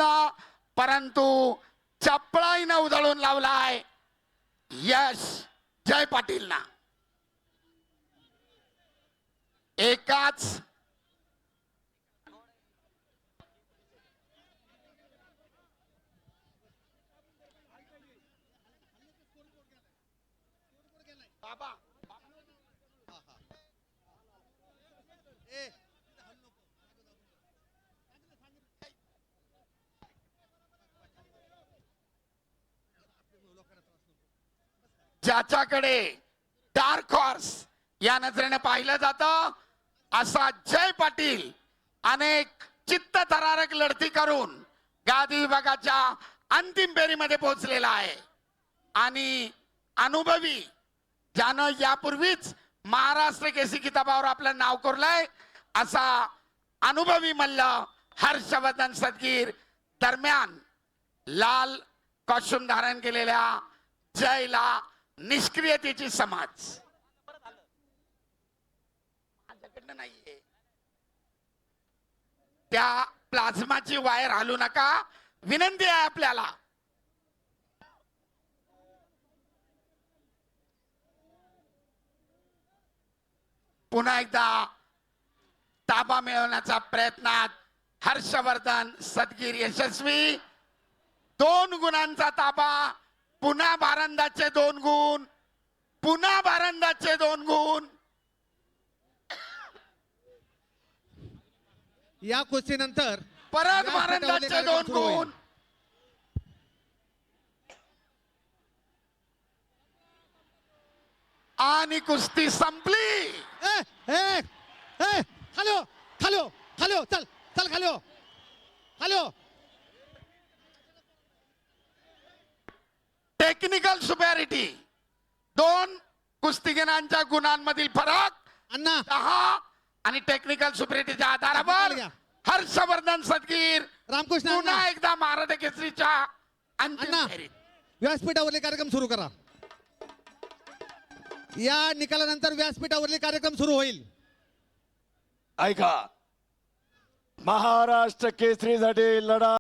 प्रयत्न, परंतु चपळाईनं उधळून लावलाय यश जय पाटील ना. एकाच बाबा ज्याच्याकडे डार्क हॉर्स या नजरेने पाहिलं जातं असा जय पाटील अनेक चित्तथरारक लढती करून गादी विभागाच्या अंतिम फेरीमध्ये पोहोचलेला आहे आणि अनुभवी ज्यानं यापूर्वीच महाराष्ट्र केसरी किताबावर आपलं नाव कोरलंय असा अनुभवी मल्ल हर्षवर्धन सदगीर दरम्यान लाल कॉस्ट्युम धारण केलेल्या जयला निष्क्रियतेची समज. माझ्याकडनं नाहीये त्या प्लाझ्माची वायर हलू नका विनंती आहे आपल्याला. पुन्हा एकदा ताबा मिळवण्याचा प्रयत्नात हर्षवर्धन सदगीर यशस्वी. 2 गुणांचा ताबा, पुन्हा भारंदाचे 2 गुण, पुन्हा भारंदाचे 2 गुण. या कुस्तीनंतर परत भारंदाचे 2 गुण. आणि कुस्ती संपली. खालो खालो खालो चल चल खालो खालो. टेक्निकल सुपॅरिटी 2 कुस्तीगिरांच्या गुणांमधील फरक अण्णा 10 आणि टेक्निकल सुपॅरिटीच्या आधारावर हर्षवर्धन सदगीर रामकृष्ण पुन्हा एकदा महाराष्ट्र केसरीच्या अंतिम अण्णा फेरीत. व्यासपीठावरले कार्यक्रम सुरू करा. या निकालानंतर व्यासपीठावरले कार्यक्रम सुरू होईल. ऐका, महाराष्ट्र केसरीसाठी लढा